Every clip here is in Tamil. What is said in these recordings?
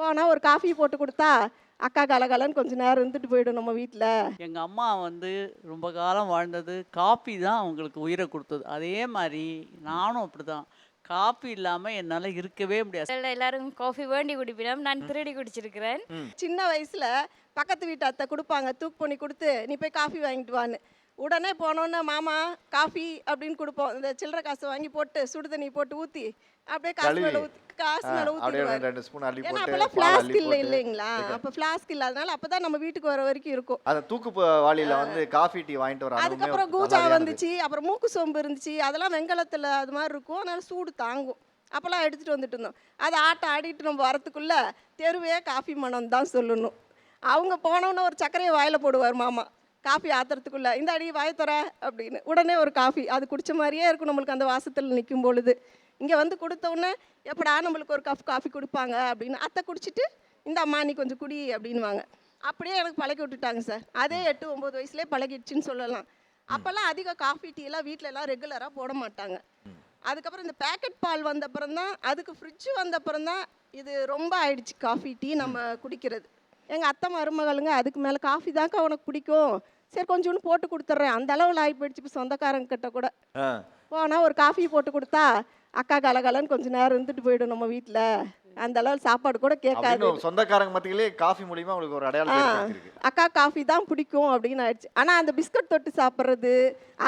போனால் ஒரு காஃபி போட்டு கொடுத்தா அக்கா கலகலன்னு கொஞ்சம் நேரம் இருந்துட்டு போயிடும் நம்ம வீட்டில். எங்கள் அம்மா வந்து ரொம்ப காலம் வாழ்ந்தது காப்பி தான் அவங்களுக்கு உயிரை கொடுத்தது. அதே மாதிரி நானும் அப்படி தான். காப்பி இல்லாமல் என்னால் இருக்கவே முடியாது. எல்லாரும் காஃபி வேண்டி குடிப்பினோம். நான் திருடி குடிச்சிருக்கிறேன். சின்ன வயசில் பக்கத்து வீட்டு அத்தை கொடுப்பாங்க, தூக்கு பண்ணி கொடுத்து நீ போய் காஃபி வாங்கிட்டு வான்னு. உடனே போனோன்னே மாமா காஃபி அப்படின்னு கொடுப்போம். இந்த சில்லறை காசு வாங்கி போட்டு சுடு தண்ணி போட்டு ஊற்றி அப்படியே காசு மேலே ஊற்றி ஊற்றிடுவார். 2 ஸ்பூன் அள்ளி ஏன்னா போட்டு அப்போல்லாம் பால் ஃப்ளாஸ்க் அள்ளி இல்லை போட்டு இல்லைங்களா? அப்போ ஃப்ளாஸ்க் இல்லாதனால அப்போ தான் நம்ம வீட்டுக்கு வர வரைக்கும் இருக்கும். அந்த வாளியில வந்து காஃபி டீ வாங்கிட்டு வர அதுக்கப்புறம் கூஜா வந்துச்சு, அப்புறம் மூக்கு சோம்பு இருந்துச்சு. அதெல்லாம் வெங்கலத்தில் அது மாதிரி இருக்கும், அதனால சூடு தாங்கும். அப்போல்லாம் எடுத்துகிட்டு வந்துட்டு இருந்தோம். அதை ஆடிட்டு நம்ம வரத்துக்குள்ளே தெருவே காஃபி மனம் தான் சொல்லணும். அவங்க போனோன்னே ஒரு சர்க்கரையை வாயில் போடுவார் மாமா, காஃபி ஆத்துறதுக்குள்ளே இந்த அடி வாயத்தொற அப்படின்னு. உடனே ஒரு காஃபி, அது குடித்த மாதிரியே இருக்கும் நம்மளுக்கு அந்த வாசத்தில் நிற்கும் பொழுது. இங்கே வந்து கொடுத்தோன்னே எப்படா நம்மளுக்கு ஒரு கப் காஃபி கொடுப்பாங்க அப்படின்னு அத்தை குடிச்சிட்டு இந்த அம்மா நீ கொஞ்சம் குடி அப்படின்வாங்க. அப்படியே எனக்கு பழக்கி விட்டுட்டாங்க சார். அதே 8-9 வயசுலேயே பழகிடுச்சின்னு சொல்லலாம். அப்போல்லாம் அதிக காஃபி டீலாம் வீட்டிலலாம் ரெகுலராக போட மாட்டாங்க. அதுக்கப்புறம் இந்த பேக்கெட் பால் வந்தப்புறம் தான், அதுக்கு ஃப்ரிட்ஜு வந்தப்புறம் தான் இது ரொம்ப ஆயிடுச்சு காஃபி டீ நம்ம குடிக்கிறது. எங்கள் அத்தை மருமகளுங்க அதுக்கு மேலே காஃபி தான்க்கா உனக்கு பிடிக்கும், சரி கொஞ்சோண்டு போட்டு கொடுத்துட்றேன், அந்த அளவில் ஆகி போயிடுச்சு. இப்போ சொந்தக்காரங்க கிட்ட கூட போனால் ஒரு காஃபி போட்டு கொடுத்தா அக்கா கலகலன்னு கொஞ்சம் நேரம் இருந்துட்டு போயிடும் நம்ம வீட்டில். அந்த அளவு சாப்பாடு கூட கேட்காது. சொந்தக்காரங்க மத்தியிலே காஃபி மூலியமா உங்களுக்கு ஒரு அடையாளம் இருக்கு. அக்கா காஃபி தான் பிடிக்கும் அப்படின்னு ஆயிடுச்சு. ஆனால் அந்த பிஸ்கட் தொட்டு சாப்பிட்றது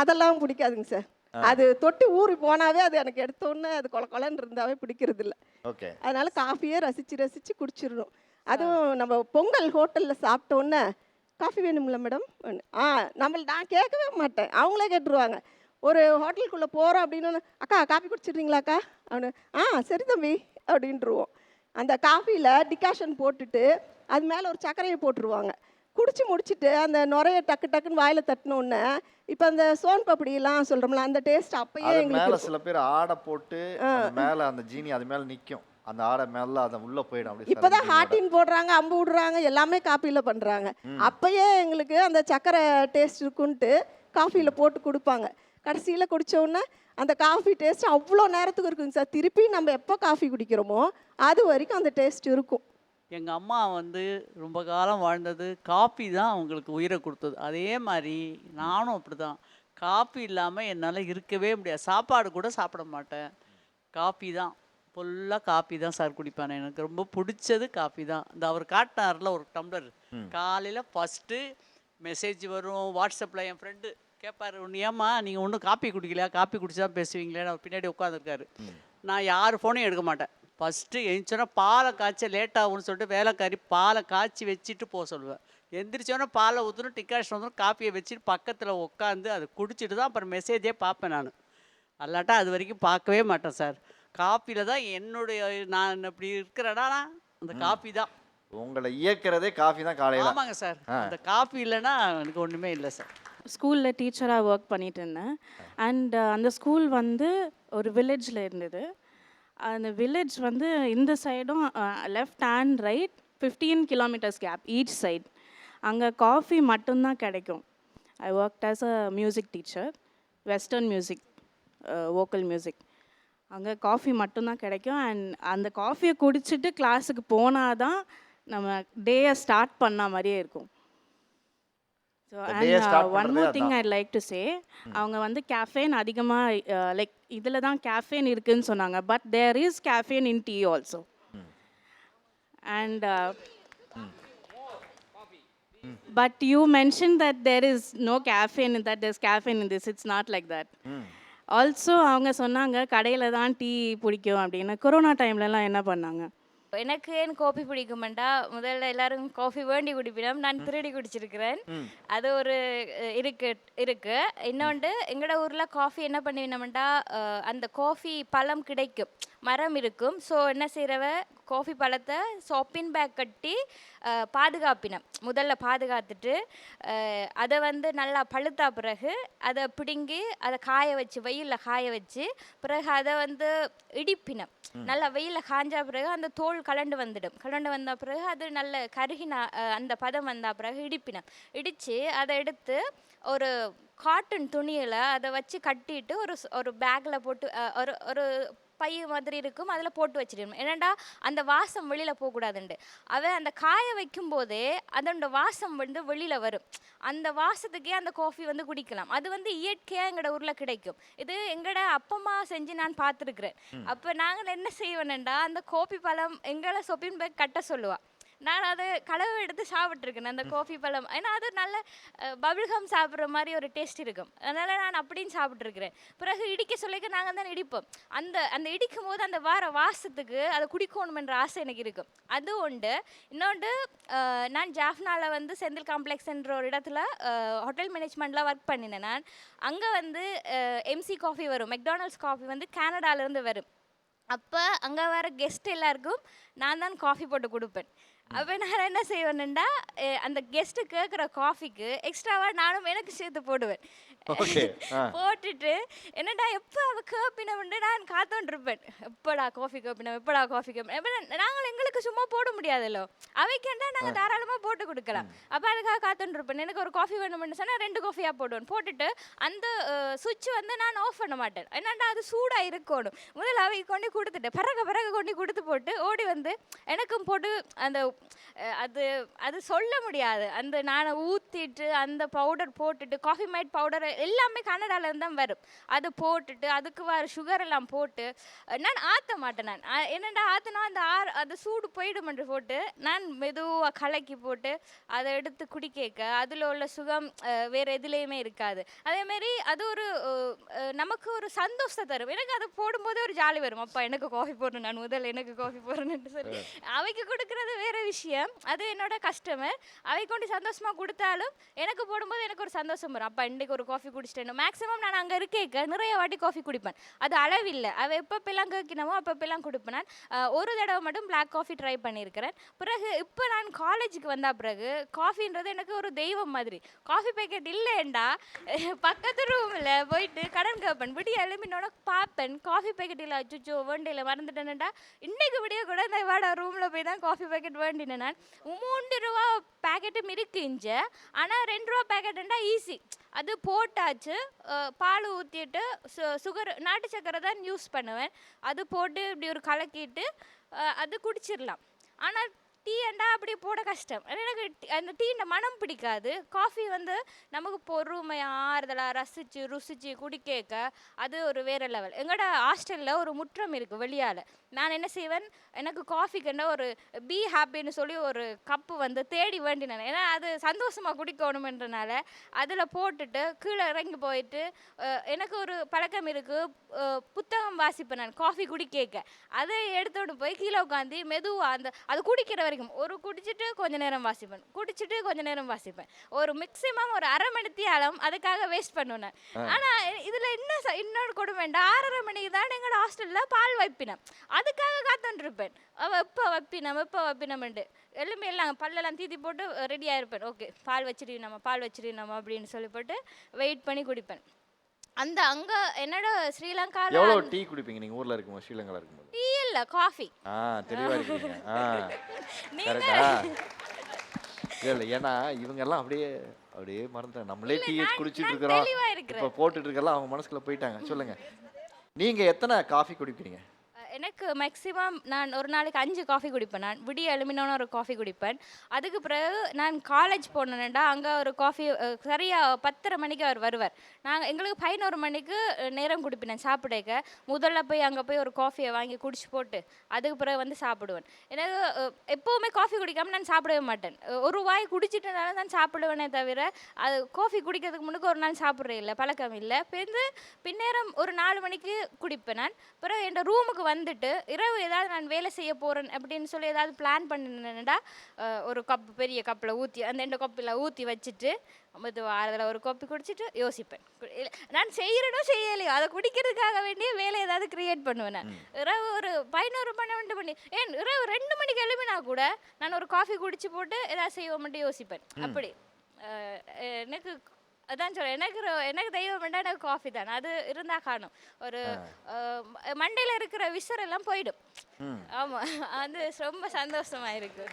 அதெல்லாம் பிடிக்காதுங்க சார். அது தொட்டு ஊறி போனாவே அது எனக்கு எடுத்தோன்னே அது கொலன்னு இருந்தாவே பிடிக்கிறது இல்லை. ஓகே, அதனால காஃபியே ரசித்து குடிச்சிடணும். அதுவும் நம்ம பொங்கல் ஹோட்டலில் சாப்பிட்டோன்னே காஃபி வேணும்ல மேடம், நான் கேட்கவே மாட்டேன், அவங்களே கேட்டுருவாங்க. ஒரு ஹோட்டலுக்குள்ளே போகிறோம் அப்படின்னு, அக்கா காஃபி குடிச்சிடுறீங்களாக்கா அப்படின்னு, சரி தம்பி அப்படின்ட்டுருவோம். அந்த காஃபியில் டிகாஷன் போட்டுட்டு அது மேலே ஒரு சர்க்கரையை போட்டுருவாங்க. குடிச்சு முடிச்சுட்டு அந்த நுரைய டக்குன்னு வாயில் தட்டினோடனே இப்போ அந்த சோன் பப்படியெல்லாம் சொல்கிறோம்ல, அந்த டேஸ்ட் அப்பயே எங்களுக்கு. சில பேர் ஆடை போட்டு மேலே அந்த ஜீனி அது மேலே நிற்கும், அந்த ஆடை மேலே அதை உள்ளே போயிடும். இப்போதான் ஹாட்டின் போடுறாங்க, அம்பு விடுறாங்க, எல்லாமே காஃபியில் பண்ணுறாங்க. அப்பயே எங்களுக்கு அந்த சர்க்கரை டேஸ்ட் இருக்குன்ட்டு காஃபியில் போட்டு கொடுப்பாங்க. கடைசியில் குடித்தோடனே அந்த காஃபி டேஸ்ட் அவ்வளோ நேரத்துக்கு இருக்குங்க சார். திருப்பி நம்ம எப்போ காஃபி குடிக்கிறோமோ அது வரைக்கும் அந்த டேஸ்ட் இருக்கும். எங்கள் அம்மா வந்து ரொம்ப காலம் வாழ்ந்தது காப்பி தான் அவங்களுக்கு உயிரை கொடுத்தது. அதே மாதிரி நானும் அப்படி தான். காப்பி இல்லாமல் என்னால் இருக்கவே முடியாது. சாப்பாடு கூட சாப்பிட மாட்டேன், காப்பி தான். ஃபுல்லாக காப்பி தான் சார் குடிப்பேன். எனக்கு ரொம்ப பிடிச்சது காப்பி தான். இந்த அவர் காட்டினார்ல ஒரு டம்ளர், காலையில் ஃபஸ்ட்டு மெசேஜ் வரும் வாட்ஸ்அப்பில். என் ஃப்ரெண்டு கேட்பார், ஏம்மா நீங்கள் ஒன்றும் காப்பி குடிக்கலையா, காப்பி குடிச்சு தான் பேசுவீங்களேன்னு அவர் பின்னாடி உட்காந்துருக்காரு. நான் யார் ஃபோனையும் எடுக்க மாட்டேன். ஃபஸ்ட்டு எழுந்திரிச்சோன்னா பாலை காய்ச்ச லேட் ஆகும்னு சொல்லிட்டு வேலைக்காரி பாலை காய்ச்சி வச்சுட்டு போக சொல்லுவேன். எந்திரிச்சோன்னா பாலை ஊற்றணும், டிகாஷன் ஊற்றணும், காப்பியை வச்சுட்டு பக்கத்தில் உட்காந்து அதை குடிச்சிட்டு தான் அப்புறம் மெசேஜே பார்ப்பேன். அல்லாட்டா அது வரைக்கும் பார்க்கவே மாட்டேன் சார். காப்பியில் தான் நான் இப்படி இருக்கிறேன்னா அந்த காப்பி தான் உங்களை இயக்கிறதே. காஃபி தான் காலையில். ஆமாங்க சார், அந்த காஃபி இல்லைன்னா எனக்கு ஒன்றுமே இல்லை சார். ஸ்கூலில் டீச்சராக ஒர்க் பண்ணிட்டு இருந்தேன். அண்ட் அந்த ஸ்கூல் வந்து ஒரு வில்லேஜில் இருந்தது. அந்த வில்லேஜ் வந்து இந்த சைடும் left and right 15 kilometres gap each side. அங்கே காஃபி மட்டும்தான் கிடைக்கும். I work as a music teacher, western music, vocal music. அங்கே காஃபி மட்டும்தான் கிடைக்கும். அண்ட் அந்த காஃபியை குடிச்சிட்டு கிளாஸுக்கு போனால் தான் நம்ம டேயை ஸ்டார்ட் பண்ண மாதிரியே இருக்கும். So and one more thing I like to say, அவங்க வந்து கேஃபேன் அதிகமாக லைக் இதில் தான் கேஃபேன் இருக்குதுன்னு சொன்னாங்க. But there is caffeine in tea also. And but you mention that there is no caffeine, that there is caffeine in this. It's not like that. Also அவங்க சொன்னாங்க கடையில் தான் டீ பிடிக்கும் அப்படின்னு. கொரோனா டைம்லலாம் என்ன பண்ணாங்க? எனக்கு ஏன் காஃபி பிடிக்குமெண்டா, முதல்ல எல்லாரும் காஃபி வேண்டி குடிப்பினோம். நான் திருடி குடிச்சிருக்கிறேன். அது ஒரு இருக்கு. இன்னொன்று, எங்களோட ஊரில் காஃபி என்ன பண்ணுவினோம்டா, அந்த காஃபி பழம் கிடைக்கும், மரம் இருக்கும். ஸோ என்ன செய்கிறவ, காஃபி பழத்தை ஷாப்பிங் பேக் கட்டி பாதுகாப்பினோம். முதல்ல பாதுகாத்துட்டு அதை வந்து நல்லா பழுத்தா பிறகு அதை பிடுங்கி அதை காய வச்சு, வெயிலில் காய வச்சு, பிறகு அதை வந்து இடிப்பினோம். நல்லா வெயிலில் காஞ்சா பிறகு அந்த தோல் கலண்டு வந்த பிறகு அது நல்ல கருகின அந்த பதம் வந்த பிறகு இடித்து அதை எடுத்து ஒரு காட்டன் துணியில் அதை வச்சு கட்டிட்டு ஒரு பேக்கில் போட்டு ஒரு பை மாதிரி இருக்கும், அதில் போட்டு வச்சிடணும். ஏன்னாண்டா அந்த வாசம் வெளியில் போகக்கூடாதுண்டு. அந்த காய வைக்கும் போதே அதோட வாசம் வந்து வெளியில் வரும். அந்த வாசத்துக்கே அந்த காஃபி வந்து குடிக்கலாம். அது வந்து இயற்கையாக எங்களோட ஊரில் கிடைக்கும். இது எங்களோட அப்பம்மா செஞ்சு நான் பார்த்துருக்குறேன். அப்போ நாங்கள் என்ன செய்வோம்டா, அந்த கோபி பழம் எங்களை சொப்பின் பேக் கட்ட சொல்லுவா. நான் அதை களவு எடுத்து சாப்பிட்ருக்கேன் அந்த காஃபி பழம். ஏன்னா அது நல்ல பபிள்கம் சாப்பிட்ற மாதிரி ஒரு டேஸ்ட் இருக்கும். அதனால் நான் அப்படின்னு சாப்பிட்ருக்கிறேன். பிறகு இடிக்க சொல்லிக்க நாங்கள் தான் இடிப்போம். அந்த அந்த இடிக்கும் போது அந்த வார வாசத்துக்கு அதை குடிக்கணுமென்ற ஆசை எனக்கு இருக்கும். அது உண்டு. இன்னொன்று, நான் ஜாஃப்னாவில் வந்து செந்தில் காம்ப்ளெக்ஸ்ன்ற ஒரு இடத்துல ஹோட்டல் மேனேஜ்மெண்ட்டில் ஒர்க் பண்ணினேன். நான் அங்கே வந்து எம்சி காஃபி வரும், மெக்டானல்ட்ஸ் காஃபி வந்து கனடாலேருந்து வரும். அப்போ அங்கே வர கெஸ்ட் எல்லாருக்கும் நான் தான் காஃபி போட்டு கொடுப்பேன். அப்போ நான் என்ன செய்வேன்டா, அந்த கெஸ்ட்டு கேட்குற காஃபிக்கு எக்ஸ்ட்ராவாக நானும் எனக்கு சேர்த்து போடுவேன். போட்டுட்டு என்னடா எப்போ அவள் கேப்பினவுண்டு நான் காத்தோன்ட்ருப்பேன். எப்படா காஃபி கேப்பினோம், எப்படா காஃபி கேப்பினோம். நாங்கள் எங்களுக்கு சும்மா போட முடியாதுல்லோ, அவைக்கேண்டா நாங்கள் தாராளமாக போட்டு கொடுக்கலாம். அப்போ அதுக்காக காத்தோன்ட்ருப்பேன். எனக்கு ஒரு காஃபி வேணும்னு சொன்னால் 2 காஃபியாக போடுவேன். போட்டுட்டு அந்த சுவிட்ச் வந்து நான் ஆஃப் பண்ண மாட்டேன். என்னடா அது சூடாக இருக்கணும். முதல்ல அவை கொண்டு கொடுத்துட்டு பிறகு கொண்டு கொடுத்து போட்டு ஓடி வந்து எனக்கும் போட்டு அந்த அது சொல்ல முடியாது. அந்த நான் ஊற்றிட்டு அந்த பவுடர் போட்டுட்டு, காஃபி மேட் பவுடர் எல்லாமே கனடாலேருந்து தான் வரும். அது போட்டுட்டு அதுக்கு வர சுகர் எல்லாம் போட்டு நான் ஆற்ற மாட்டேன். நான் என்னடா ஆற்றினா அந்த சூடு போயிடுமென்று போட்டு நான் மெதுவாக கலக்கி போட்டு அதை எடுத்து குடிக்க அதில் உள்ள சுகம் வேறு எதுலேயுமே இருக்காது. அதேமாரி அது ஒரு நமக்கு ஒரு சந்தோஷத்தை தரும். எனக்கு அதை போடும்போது ஒரு ஜாலி வரும். அப்பா எனக்கு காஃபி போடுறேன், நான் முதல்ல எனக்கு காஃபி போடுறேன்னு சொல்லி அவைக்கு கொடுக்குறது வேறு விஷயம். அது என்னோட கஸ்டமர். அவை கொண்டு சந்தோஷமாக கொடுத்தாலும் எனக்கு போடும்போது எனக்கு ஒரு சந்தோஷம் வரும். அப்பா இன்றைக்கு ஒரு காஃபி குடிச்சிட்டேன். மேக்ஸிமம் நான் அங்கே இருக்க நிறைய வாட்டி காஃபி குடிப்பேன். அது அளவில்லை. அவள் எப்பப்பெல்லாம் கேட்கணுமோ அப்பப்பெல்லாம் கொடுப்பேன். நான் ஒரு தடவை மட்டும் பிளாக் காஃபி ட்ரை பண்ணியிருக்கிறேன். பிறகு இப்போ நான் காலேஜுக்கு வந்த பிறகு காஃபின்றது எனக்கு ஒரு தெய்வம் மாதிரி. காஃபி பேக்கெட் இல்லைண்டா பக்கத்து ரூமில் போயிட்டு கடன் கேட்பேன். விடிய எழுப்பினோட பார்ப்பேன் காஃபி பேக்கெட் இல்லை, அச்சுச்சோ வேண்டியில் மறந்துட்டேன்டா. இன்றைக்கு விடிய கூட இந்த வாடா ரூமில் போய் தான் காஃபி பேக்கெட் வேண்டினேன். நான் 3 ரூபா பேக்கெட்டும் இருக்குஞ்ச, ஆனால் 2 ரூபா பேக்கெட்டுண்டா ஈஸி. அது போட்டாச்சு, பால் ஊற்றிட்டு சுகர் நாட்டு சக்கரை தான் யூஸ் பண்ணுவேன். அது போட்டு இப்படி ஒரு கலக்கிட்டு அது குடிச்சிடலாம். ஆனால் டீ அண்டா அப்படி போட கஷ்டம். எனக்கு அந்த டீன்ற மனம் பிடிக்காது. காஃபி வந்து நமக்கு பொறுமையாக ஆறுதலாக ரசித்து ருசித்து குடிக்க அது ஒரு வேறு லெவல். எங்களோட ஹாஸ்டலில் ஒரு முற்றம் இருக்குது வெளியால். நான் என்ன செய்வேன், எனக்கு காஃபிக்குண்டா ஒரு பி ஹாப்பின்னு சொல்லி ஒரு கப்பு வந்து தேடி வேண்டினேன். ஏன்னா அது சந்தோஷமாக குடிக்கணுமென்றனால அதில் போட்டுட்டு கீழே இறங்கி போயிட்டு எனக்கு ஒரு பழக்கம் இருக்குது, புத்தகம் வாசிப்பேன் நான் காஃபி குடிக்க. அதை எடுத்துகிட்டு போய் கீழே உட்காந்து மெதுவாக அது குடிக்கிற வரைக்கும் குடிச்சிட்டு கொஞ்ச நேரம் வாசிப்பேன், குடிச்சிட்டு கொஞ்ச நேரம் வாசிப்பேன். ஒரு மேக்ஸிமம் ஒரு அரை மணி நேரம் அதுக்காக வேஸ்ட் பண்ணுவேன். ஆனால் இதில் இன்னொரு கொடுமைண்டா, 6:30 மணிக்கு தான் எங்களோட ஹாஸ்டலில் பால் வைப்பினேன். அதுக்காக காத்துருப்பேன். அவள் எப்போ வைப்பினமெண்டு எலும்பி எல்லாம் பல்லெல்லாம் தீத்தி போட்டு ரெடியாக இருப்பேன். ஓகே பால் வச்சிருந்தோம் அப்படின்னு சொல்லி போட்டு வெயிட் பண்ணி குடிப்பேன். அந்த அங்கே என்னோட ஸ்ரீலங்காவில் எவ்வளோ டீ குடிப்பீங்க நீங்கள் ஊரில் இருக்கும்போது, ஸ்ரீலங்காவில் இருக்கும்போது? டீ இல்லை காஃபி. தெளிவாக இருக்கீங்க. கரெக்டா? இல்லை ஏன்னா இவங்கெல்லாம் அப்படியே மறந்துட்டாங்க. நம்மளே டீ குடிச்சிட்டு இருக்கிறோம், இப்போ போட்டுட்டு இருக்கலாம், அவங்க மனசுக்குள்ள போயிட்டாங்க. சொல்லுங்க, நீங்கள் எத்தனை காஃபி குடிப்பீங்க? எனக்கு மேக்ஸிமம் நான் ஒரு நாளைக்கு 5 காஃபி குடிப்பேன். நான் விடிய எழுமினோன்னு ஒரு காஃபி குடிப்பேன். அதுக்கு பிறகு நான் காலேஜ் போனேன்டா, அங்கே ஒரு காஃபி சரியாக 10:30 மணிக்கு அவர் வருவார். எங்களுக்கு 11 மணிக்கு நேரம் குடிப்பேன் சாப்பிடக்க. முதல்ல போய் அங்கே போய் ஒரு காஃபியை வாங்கி குடிச்சு போட்டு அதுக்கு பிறகு வந்து சாப்பிடுவேன். எனக்கு எப்போவுமே காஃபி குடிக்காமல் நான் சாப்பிடவே மாட்டேன். ஒரு வாய் குடிச்சிட்டனால தான் சாப்பிடுவேனே தவிர அது காஃபி குடிக்கிறதுக்கு முன்னுக்கு ஒரு நாள் சாப்பிட்றே இல்லை, பழக்கம் இல்லை. பின்னேரம் ஒரு 4 மணிக்கு குடிப்பேன். நான் பிறகு என் ரூமுக்கு வந்துட்டு இரவு ஏதாவது நான் வேலை செய்ய போகிறேன் அப்படின்னு சொல்லி ஏதாவது பிளான் பண்ணினேன்டா, ஒரு பெரிய கப்பில் ஊற்றி அந்த கப்பில் ஊற்றி வச்சுட்டு அதில் ஒரு காப்பி குடிச்சிட்டு யோசிப்பேன். நான் செய்கிறேனோ செய்யலையோ அதை குடிக்கிறதுக்காக வேண்டிய வேலை ஏதாவது கிரியேட் பண்ணுவேன். நான் இரவு ஒரு 11-12 மணி இரவு 2 மணிக்கு எழுப்பினா கூட நான் ஒரு காஃபி குடிச்சு போட்டு ஏதாவது செய்வோம் மட்டும் யோசிப்பேன். அப்படி எனக்கு அதான் சொல்கிறேன், எனக்கு தெய்வம் வேண்டாம், எனக்கு காஃபி தான். அது இருந்தால் காணும். ஒரு மண்டையில் இருக்கிற விசரெல்லாம் போயிடும். ஆமாம், அது ரொம்ப சந்தோஷமாக இருக்குது.